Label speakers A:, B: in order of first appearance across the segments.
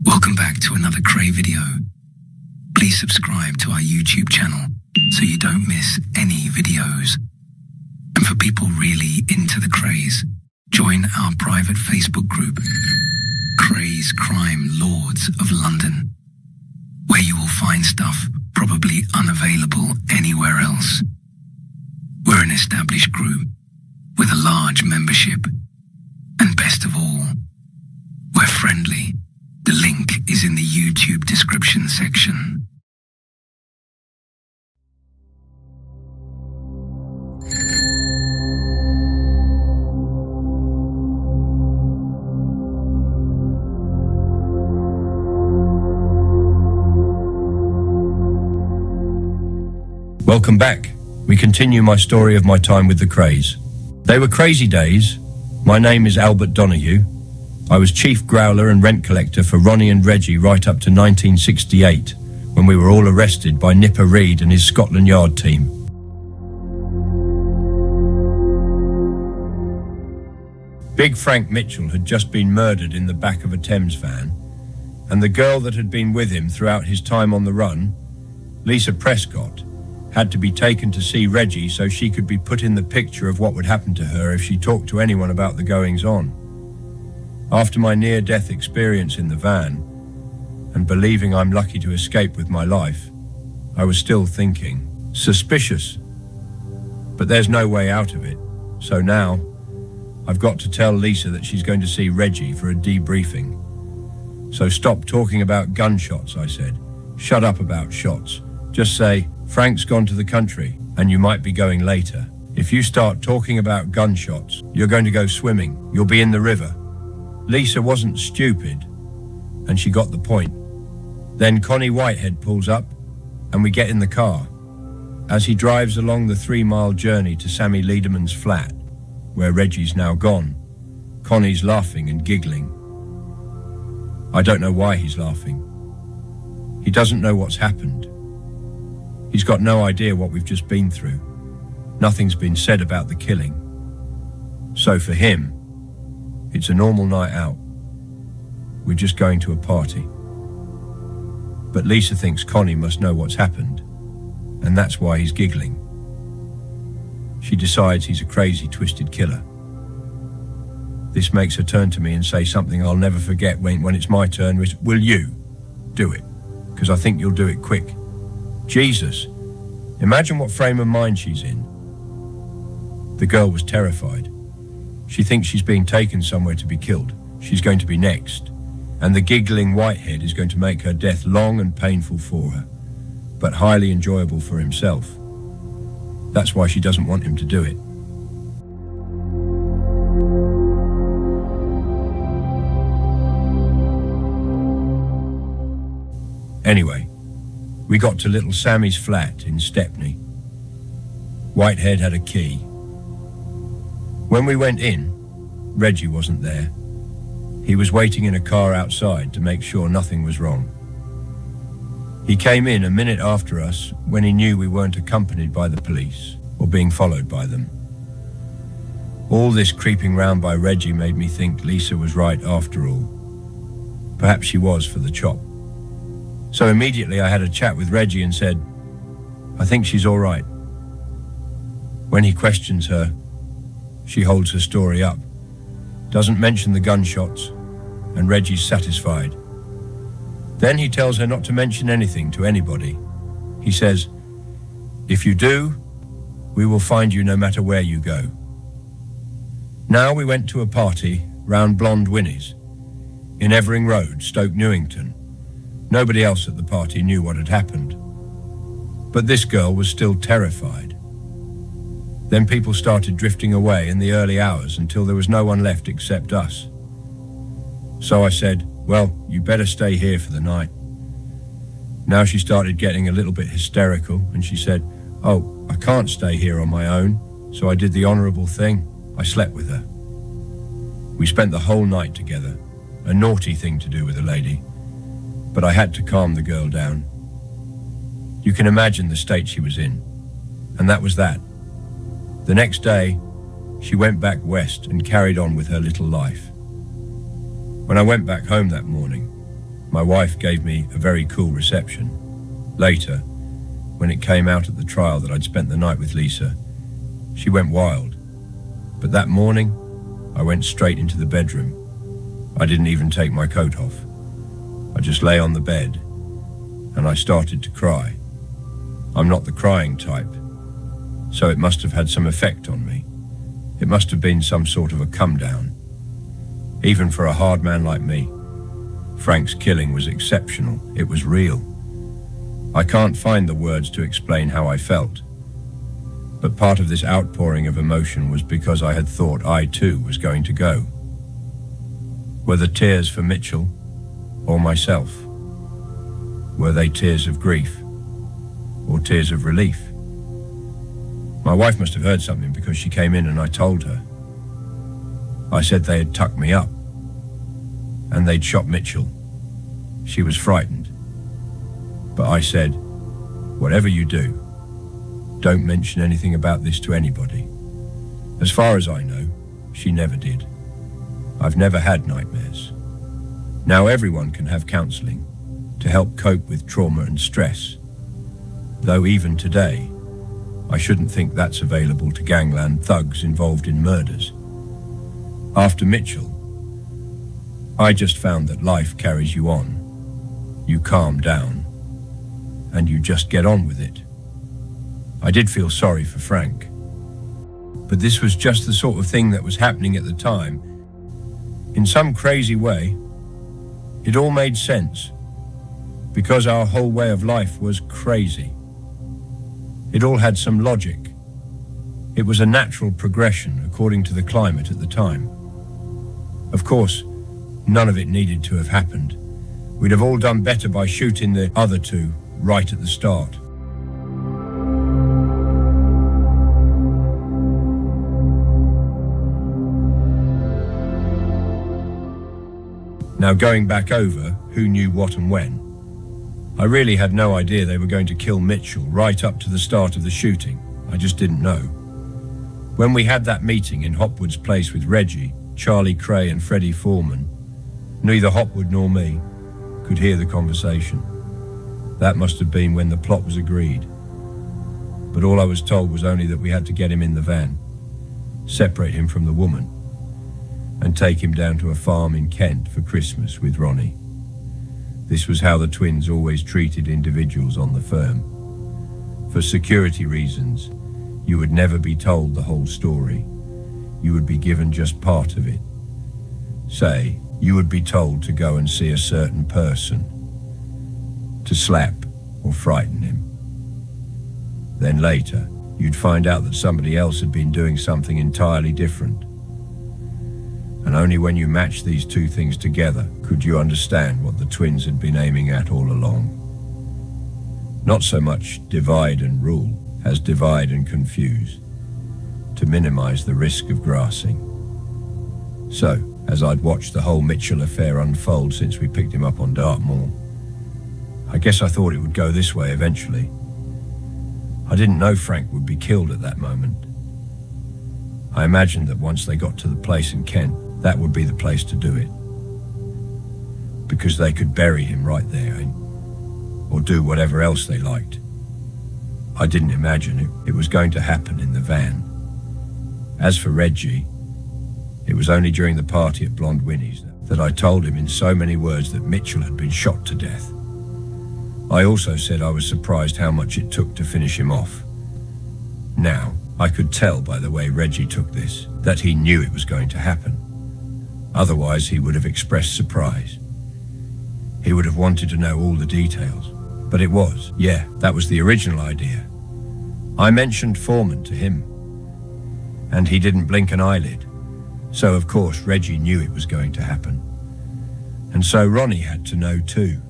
A: Welcome back to another Kray video. Please subscribe to our YouTube channel so you don't miss any videos. And for people really into the Krays, join our private Facebook group, Krays Crime Lords of London, where you will find stuff probably unavailable anywhere else. We're an established group with a large membership, and best of all, we're friendly. The link is in the YouTube description section.
B: Welcome back. We continue my story of my time with the Krays. They were crazy days. My name is Albert Donoghue. I was chief growler and rent collector for Ronnie and Reggie right up to 1968, when we were all arrested by Nipper Reed and his Scotland Yard team. Big Frank Mitchell had just been murdered in the back of a Thames van, and the girl that had been with him throughout his time on the run, Lisa Prescott, had to be taken to see Reggie so she could be put in the picture of what would happen to her if she talked to anyone about the goings-on. After my near-death experience in the van, and believing I'm lucky to escape with my life, I was still thinking, suspicious. But there's no way out of it, so now I've got to tell Lisa that she's going to see Reggie for a debriefing. So stop talking about gunshots, I said. Shut up about shots. Just say, Frank's gone to the country, and you might be going later. If you start talking about gunshots, you're going to go swimming. You'll be in the river. Lisa wasn't stupid, and she got the point. Then Connie Whitehead pulls up, and we get in the car. As he drives along the 3-mile journey to Sammy Liederman's flat, where Reggie's now gone, Connie's laughing and giggling. I don't know why he's laughing. He doesn't know what's happened. He's got no idea what we've just been through. Nothing's been said about the killing. So for him, it's a normal night out. We're just going to a party. But Lisa thinks Connie must know what's happened, and that's why he's giggling. She decides he's a crazy, twisted killer. This makes her turn to me and say something I'll never forget when it's my turn. Will you do it? Because I think you'll do it quick. Jesus, imagine what frame of mind she's in. The girl was terrified. She thinks she's being taken somewhere to be killed. She's going to be next. And the giggling Whitehead is going to make her death long and painful for her, but highly enjoyable for himself. That's why she doesn't want him to do it. Anyway, we got to little Sammy's flat in Stepney. Whitehead had a key. When we went in, Reggie wasn't there. He was waiting in a car outside to make sure nothing was wrong. He came in a minute after us when he knew we weren't accompanied by the police or being followed by them. All this creeping round by Reggie made me think Lisa was right after all. Perhaps she was for the chop. So immediately I had a chat with Reggie and said, I think she's all right. When he questions her, she holds her story up, doesn't mention the gunshots, and Reggie's satisfied. Then he tells her not to mention anything to anybody. He says, if you do, we will find you no matter where you go. Now we went to a party round Blonde Winnie's, in Evering Road, Stoke Newington. Nobody else at the party knew what had happened. But this girl was still terrified. Then people started drifting away in the early hours until there was no one left except us. So I said, well, you better stay here for the night. Now she started getting a little bit hysterical, and she said, oh, I can't stay here on my own. So I did the honourable thing. I slept with her. We spent the whole night together, a naughty thing to do with a lady, but I had to calm the girl down. You can imagine the state she was in, and that was that. The next day, she went back west and carried on with her little life. When I went back home that morning, My wife gave me a very cool reception. Later, when it came out at the trial that I'd spent the night with Lisa, she went wild. But that morning, I went straight into the bedroom. I didn't even take my coat off. I just lay on the bed, and I started to cry. I'm not the crying type, so it must have had some effect on me. It must have been some sort of a come down. Even for a hard man like me, Frank's killing was exceptional. It was real. I can't find the words to explain how I felt. But part of this outpouring of emotion was because I had thought I too was going to go. Were the tears for Mitchell or myself? Were they tears of grief or tears of relief? My wife must have heard something because she came in and I told her. I said they had tucked me up and they'd shot Mitchell. She was frightened. But I said, whatever you do, don't mention anything about this to anybody. As far as I know, she never did. I've never had nightmares. Now everyone can have counseling to help cope with trauma and stress. Though even today, I shouldn't think that's available to gangland thugs involved in murders. After Mitchell, I just found that life carries you on. You calm down, and you just get on with it. I did feel sorry for Frank, but this was just the sort of thing that was happening at the time. In some crazy way, it all made sense, because our whole way of life was crazy. It all had some logic. It was a natural progression according to the climate at the time. Of course, none of it needed to have happened. We'd have all done better by shooting the other two right at the start. Now going back over who knew what and when, I really had no idea they were going to kill Mitchell right up to the start of the shooting. I just didn't know. When we had that meeting in Hopwood's place with Reggie, Charlie Kray and Freddie Foreman, neither Hopwood nor me could hear the conversation. That must have been when the plot was agreed. But all I was told was only that we had to get him in the van, separate him from the woman, and take him down to a farm in Kent for Christmas with Ronnie. This was how the twins always treated individuals on the firm. For security reasons, you would never be told the whole story. You would be given just part of it. Say, you would be told to go and see a certain person, to slap or frighten him. Then later, you'd find out that somebody else had been doing something entirely different. And only when you matched these two things together could you understand what the twins had been aiming at all along. Not so much divide and rule as divide and confuse, to minimize the risk of grassing. So, as I'd watched the whole Mitchell affair unfold since we picked him up on Dartmoor, I guess I thought it would go this way eventually. I didn't know Frank would be killed at that moment. I imagined that once they got to the place in Kent, that would be the place to do it. Because they could bury him right there, or do whatever else they liked. I didn't imagine it was going to happen in the van. As for Reggie, it was only during the party at Blonde Winnie's that I told him in so many words that Mitchell had been shot to death. I also said I was surprised how much it took to finish him off. Now, I could tell by the way Reggie took this, that he knew it was going to happen. Otherwise, he would have expressed surprise. He would have wanted to know all the details. But it was, that was the original idea. I mentioned Foreman to him, and he didn't blink an eyelid. So, of course, Reggie knew it was going to happen. And so Ronnie had to know too.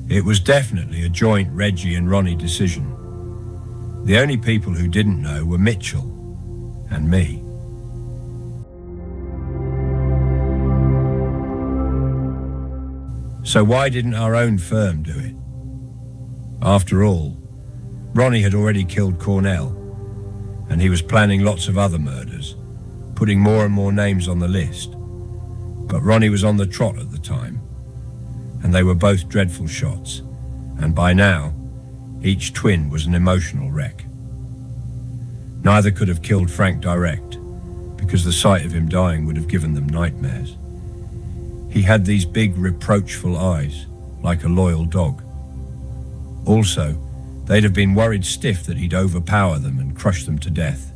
B: It was definitely a joint Reggie and Ronnie decision. The only people who didn't know were Mitchell and me. So why didn't our own firm do it? After all, Ronnie had already killed Cornell, and he was planning lots of other murders, putting more and more names on the list. But Ronnie was on the trot at the time, and they were both dreadful shots, and by now, each twin was an emotional wreck. Neither could have killed Frank direct, because the sight of him dying would have given them nightmares. He had these big, reproachful eyes, like a loyal dog. Also, they'd have been worried stiff that he'd overpower them and crush them to death.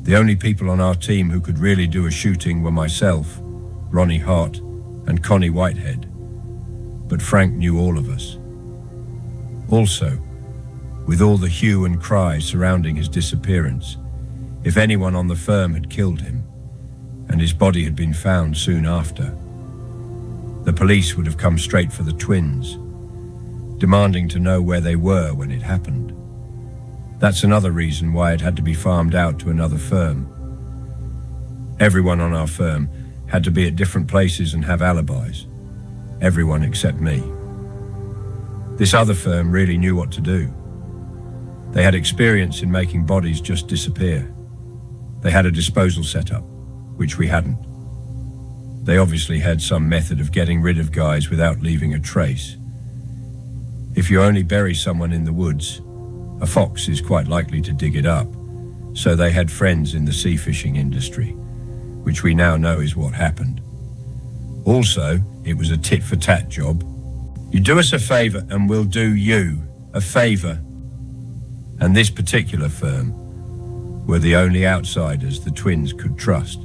B: The only people on our team who could really do a shooting were myself, Ronnie Hart, and Connie Whitehead. But Frank knew all of us. Also, with all the hue and cry surrounding his disappearance, if anyone on the firm had killed him, and his body had been found soon after, the police would have come straight for the twins, demanding to know where they were when it happened. That's another reason why it had to be farmed out to another firm. Everyone on our firm had to be at different places and have alibis. Everyone except me. This other firm really knew what to do. They had experience in making bodies just disappear. They had a disposal setup, which we hadn't. They obviously had some method of getting rid of guys without leaving a trace. If you only bury someone in the woods, a fox is quite likely to dig it up, so they had friends in the sea fishing industry, which we now know is what happened. Also, it was a tit-for-tat job. You do us a favor and we'll do you a favor. And this particular firm were the only outsiders the twins could trust.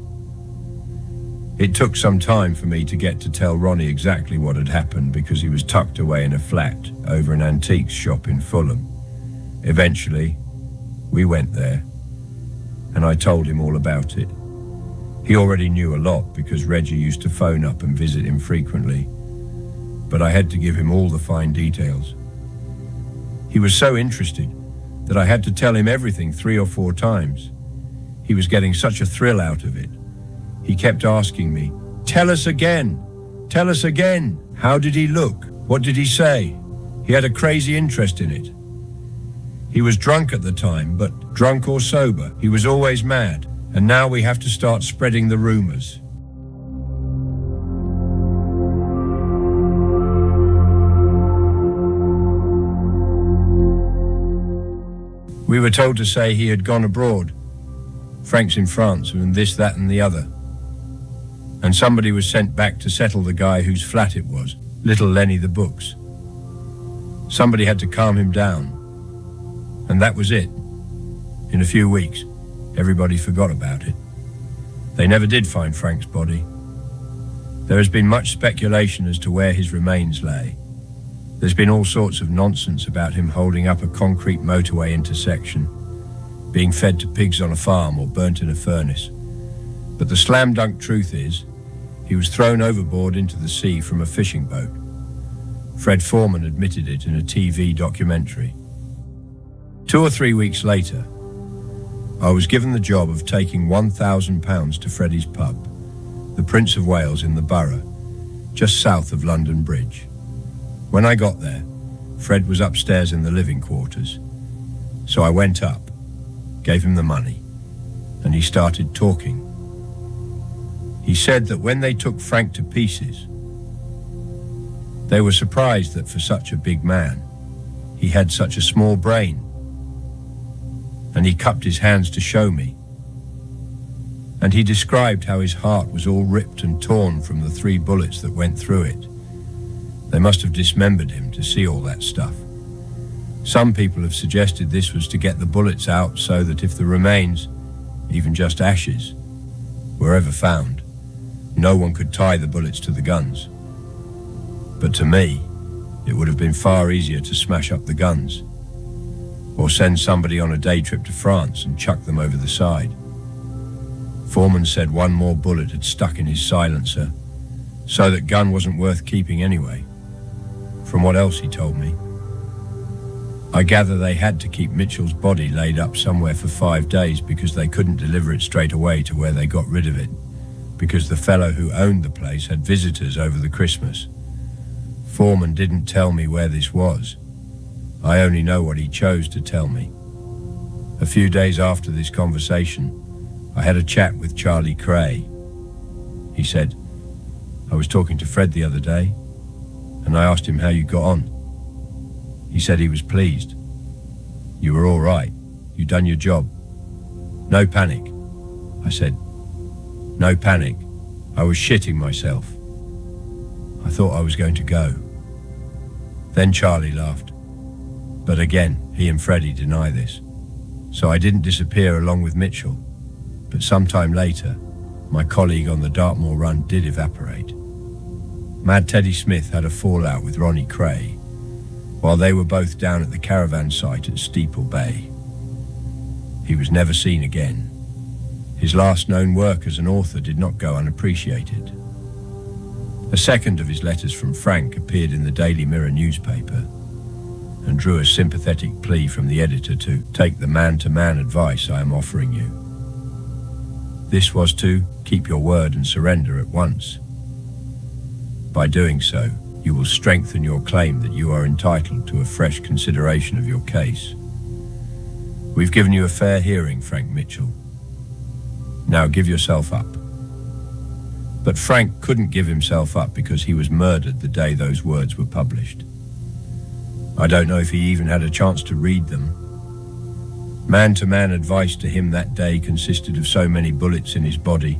B: It took some time for me to get to tell Ronnie exactly what had happened because he was tucked away in a flat over an antiques shop in Fulham. Eventually, we went there, and I told him all about it. He already knew a lot because Reggie used to phone up and visit him frequently, but I had to give him all the fine details. He was so interested that I had to tell him everything 3 or 4 times. He was getting such a thrill out of it. He kept asking me, "Tell us again, tell us again. How did he look? What did he say?" He had a crazy interest in it. He was drunk at the time, but drunk or sober, he was always mad. And now we have to start spreading the rumors. We were told to say he had gone abroad. Frank's in France and this, that and the other. And somebody was sent back to settle the guy whose flat it was, little Lenny the Books. Somebody had to calm him down. And that was it. In a few weeks, everybody forgot about it. They never did find Frank's body. There has been much speculation as to where his remains lay. There's been all sorts of nonsense about him holding up a concrete motorway intersection, being fed to pigs on a farm or burnt in a furnace. But the slam-dunk truth is, he was thrown overboard into the sea from a fishing boat. Fred Foreman admitted it in a TV documentary. 2 or 3 weeks later, I was given the job of taking £1,000 to Freddie's pub, the Prince of Wales in the Borough, just south of London Bridge. When I got there, Fred was upstairs in the living quarters. So I went up, gave him the money, and he started talking. He said that when they took Frank to pieces, they were surprised that for such a big man, he had such a small brain. And he cupped his hands to show me. And he described how his heart was all ripped and torn from the 3 bullets that went through it. They must have dismembered him to see all that stuff. Some people have suggested this was to get the bullets out so that if the remains, even just ashes, were ever found, no one could tie the bullets to the guns. But to me, it would have been far easier to smash up the guns, or send somebody on a day trip to France and chuck them over the side. Foreman said one more bullet had stuck in his silencer, so that gun wasn't worth keeping anyway, from what else he told me. I gather they had to keep Mitchell's body laid up somewhere for 5 days because they couldn't deliver it straight away to where they got rid of it, because the fellow who owned the place had visitors over the Christmas. Foreman didn't tell me where this was. I only know what he chose to tell me. A few days after this conversation, I had a chat with Charlie Kray. He said, "I was talking to Fred the other day. and I asked him how you got on. He said he was pleased. You were all right. You done your job. No panic. I said, no panic. I was shitting myself. I thought I was going to go. Then Charlie laughed. But again, he and Freddie deny this. So I didn't disappear along with Mitchell. But sometime later, my colleague on the Dartmoor run did evaporate. Mad Teddy Smith had a fallout with Ronnie Kray while they were both down at the caravan site at Steeple Bay. He was never seen again. His last known work as an author did not go unappreciated. A second of his letters from Frank appeared in the Daily Mirror newspaper and drew a sympathetic plea from the editor to take the man-to-man advice I am offering you. This was to keep your word and surrender at once. By doing so, you will strengthen your claim that you are entitled to a fresh consideration of your case. We've given you a fair hearing, Frank Mitchell. Now give yourself up. But Frank couldn't give himself up because he was murdered the day those words were published. I don't know if he even had a chance to read them. Man-to-man advice to him that day consisted of so many bullets in his body.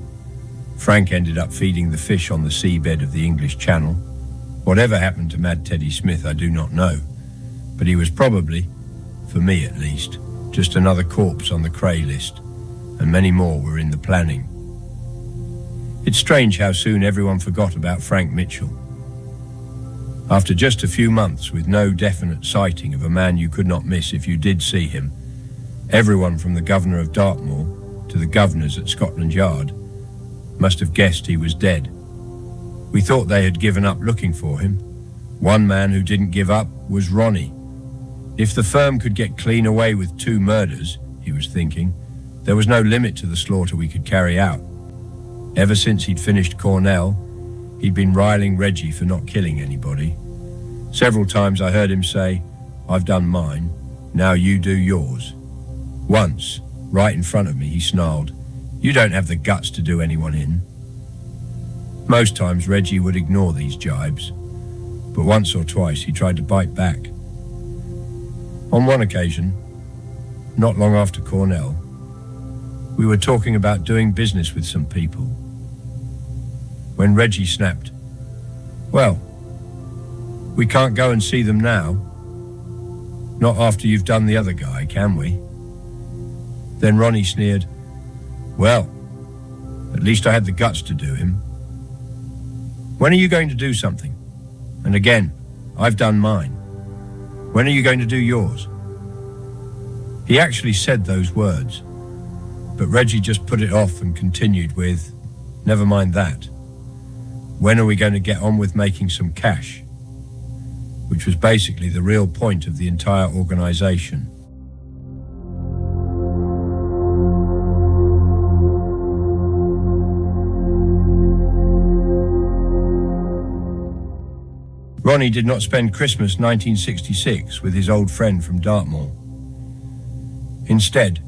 B: Frank ended up feeding the fish on the seabed of the English Channel. Whatever happened to Mad Teddy Smith, I do not know. But he was probably, for me at least, just another corpse on the Kray list, and many more were in the planning. It's strange how soon everyone forgot about Frank Mitchell. After just a few months with no definite sighting of a man you could not miss if you did see him, everyone from the governor of Dartmoor to the governors at Scotland Yard must have guessed he was dead. We thought they had given up looking for him. One man who didn't give up was Ronnie. If the firm could get clean away with 2 murders, he was thinking, there was no limit to the slaughter we could carry out. Ever since he'd finished Cornell, he'd been riling Reggie for not killing anybody. Several times I heard him say, I've done mine, now you do yours. Once, right in front of me, he snarled, you don't have the guts to do anyone in. Most times Reggie would ignore these jibes, but once or twice he tried to bite back. On one occasion, not long after Cornell, we were talking about doing business with some people, when Reggie snapped, well, we can't go and see them now. Not after you've done the other guy, can we? Then Ronnie sneered, well, at least I had the guts to do him. When are you going to do something? And again, I've done mine. When are you going to do yours? He actually said those words, but Reggie just put it off and continued with, never mind that. When are we going to get on with making some cash? Which was basically the real point of the entire organization. Ronnie did not spend Christmas 1966 with his old friend from Dartmoor. Instead,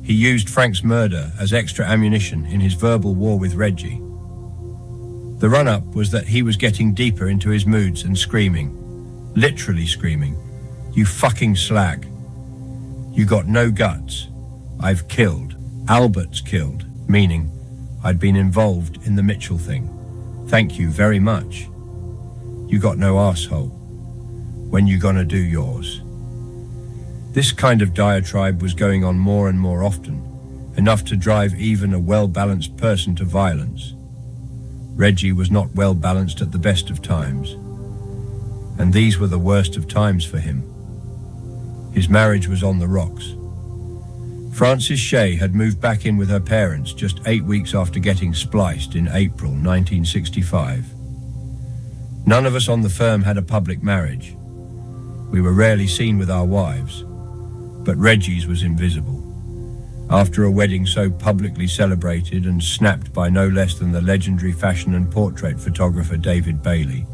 B: he used Frank's murder as extra ammunition in his verbal war with Reggie. The run-up was that he was getting deeper into his moods and screaming, literally screaming, you fucking slag. You got no guts. I've killed. Albert's killed, meaning I'd been involved in the Mitchell thing. Thank you very much. You got no arsehole. When you gonna do yours? This kind of diatribe was going on more and more often, enough to drive even a well-balanced person to violence. Reggie was not well-balanced at the best of times, and these were the worst of times for him. His marriage was on the rocks. Frances Shea had moved back in with her parents just 8 weeks after getting spliced in April 1965. None of us on the firm had a public marriage. We were rarely seen with our wives, but Reggie's was invisible. After a wedding so publicly celebrated and snapped by no less than the legendary fashion and portrait photographer David Bailey,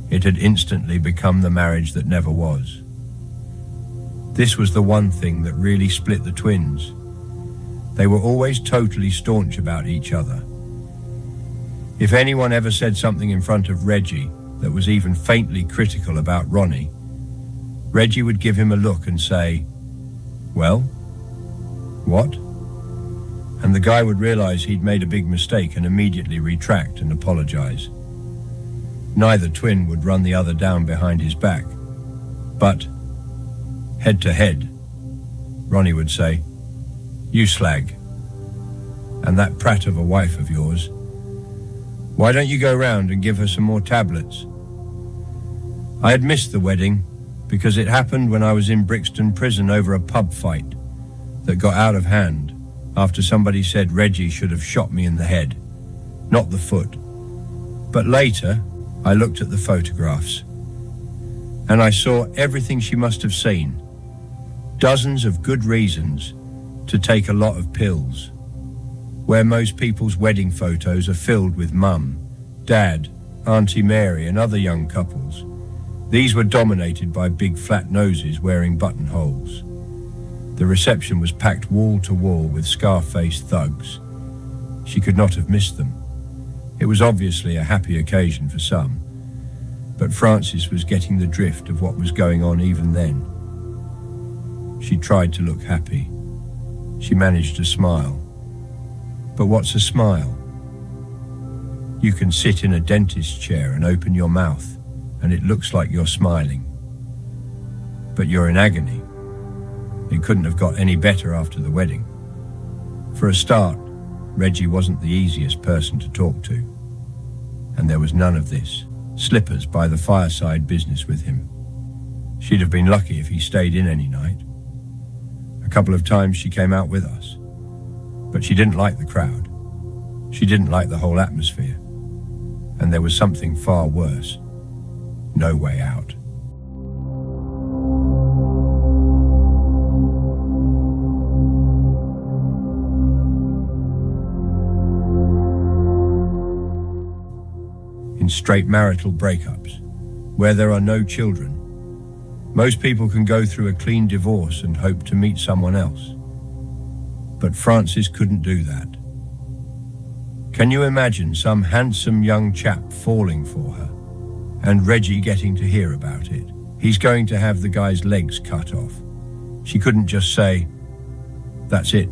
B: it had instantly become the marriage that never was. This was the one thing that really split the twins. They were always totally staunch about each other. If anyone ever said something in front of Reggie that was even faintly critical about Ronnie, Reggie would give him a look and say, "Well, what?" And the guy would realize he'd made a big mistake and immediately retract and apologize. Neither twin would run the other down behind his back, but head to head, Ronnie would say, "You slag. And that prat of a wife of yours, why don't you go round and give her some more tablets?" I had missed the wedding because it happened when I was in Brixton prison over a pub fight that got out of hand after somebody said Reggie should have shot me in the head, not the foot. But later, I looked at the photographs and I saw everything she must have seen. Dozens of good reasons to take a lot of pills, where most people's wedding photos are filled with mum, dad, Auntie Mary and other young couples. These were dominated by big flat noses wearing buttonholes. The reception was packed wall to wall with scar-faced thugs. She could not have missed them. It was obviously a happy occasion for some, but Frances was getting the drift of what was going on even then. She tried to look happy. She managed to smile. But what's a smile? You can sit in a dentist's chair and open your mouth, and it looks like you're smiling. But you're in agony. It couldn't have got any better after the wedding. For a start, Reggie wasn't the easiest person to talk to. And there was none of this slippers by the fireside business with him. She'd have been lucky if he stayed in any night. A couple of times she came out with us, but she didn't like the crowd. She didn't like the whole atmosphere. And there was something far worse. No way out. In straight marital breakups, where there are no children, most people can go through a clean divorce and hope to meet someone else. But Frances couldn't do that. Can you imagine some handsome young chap falling for her, and Reggie getting to hear about it? He's going to have the guy's legs cut off. She couldn't just say, "That's it,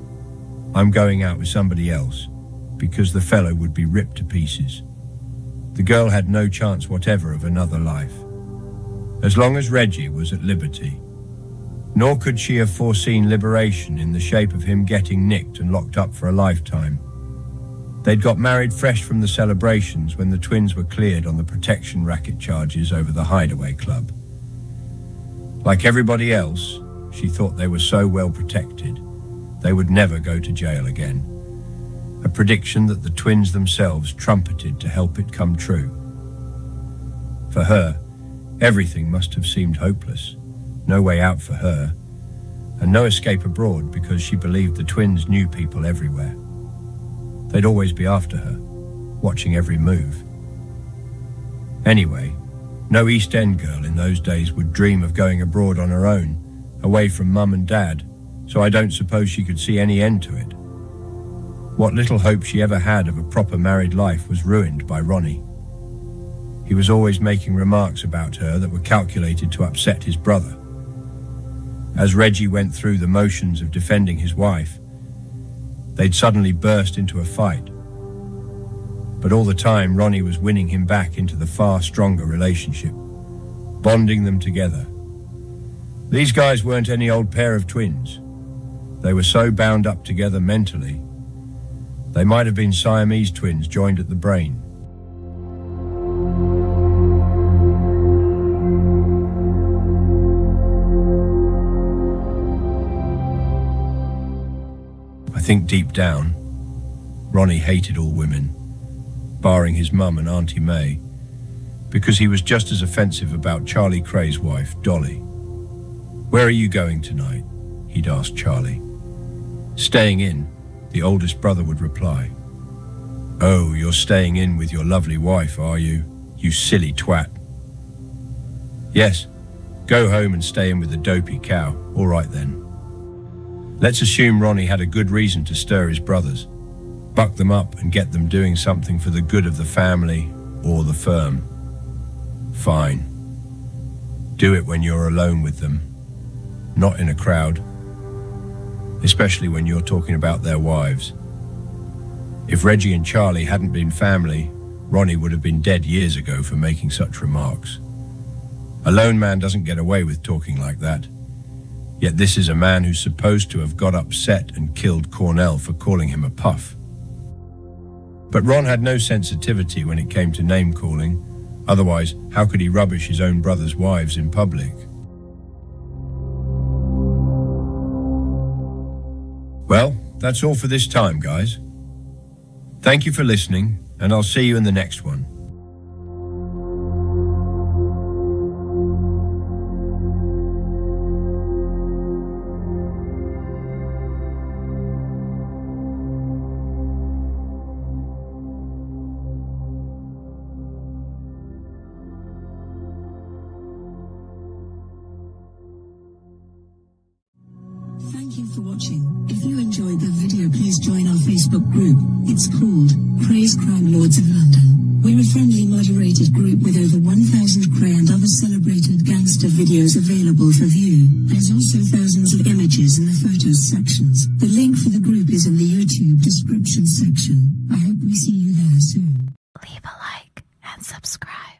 B: I'm going out with somebody else," because the fellow would be ripped to pieces. The girl had no chance whatever of another life, as long as Reggie was at liberty. Nor could she have foreseen liberation in the shape of him getting nicked and locked up for a lifetime. They'd got married fresh from the celebrations when the twins were cleared on the protection racket charges over the Hideaway Club. Like everybody else, she thought they were so well protected, they would never go to jail again. A prediction that the twins themselves trumpeted to help it come true. For her, everything must have seemed hopeless. No way out for her, and no escape abroad because she believed the twins knew people everywhere. They'd always be after her, watching every move. Anyway, no East End girl in those days would dream of going abroad on her own, away from mum and dad, so I don't suppose she could see any end to it. What little hope she ever had of a proper married life was ruined by Ronnie. He was always making remarks about her that were calculated to upset his brother. As Reggie went through the motions of defending his wife, they'd suddenly burst into a fight. But all the time, Ronnie was winning him back into the far stronger relationship, bonding them together. These guys weren't any old pair of twins. They were so bound up together mentally, they might have been Siamese twins joined at the brain. I think deep down, Ronnie hated all women, barring his mum and Auntie May, because he was just as offensive about Charlie Kray's wife, Dolly. "Where are you going tonight?" he'd ask Charlie. "Staying in," the oldest brother would reply. "Oh, you're staying in with your lovely wife, are you? You silly twat." "Yes, go home and stay in with the dopey cow. All right then." Let's assume Ronnie had a good reason to stir his brothers, buck them up and get them doing something for the good of the family or the firm. Fine. Do it when you're alone with them, not in a crowd, especially when you're talking about their wives. If Reggie and Charlie hadn't been family, Ronnie would have been dead years ago for making such remarks. A lone man doesn't get away with talking like that. Yet this is a man who's supposed to have got upset and killed Cornell for calling him a puff. But Ron had no sensitivity when it came to name-calling. Otherwise, how could he rubbish his own brother's wives in public? Well, that's all for this time, guys. Thank you for listening, and I'll see you in the next one.
C: Thank you for watching. If you enjoyed the video, please join our Facebook group. It's called Krays Crime Lords of London. We're a friendly moderated group with over 1,000 Kray and other celebrated gangster videos available for view. There's also thousands of images in the photos sections. The link for the group is in the YouTube description section. I hope we see you there soon.
D: Leave a like and subscribe.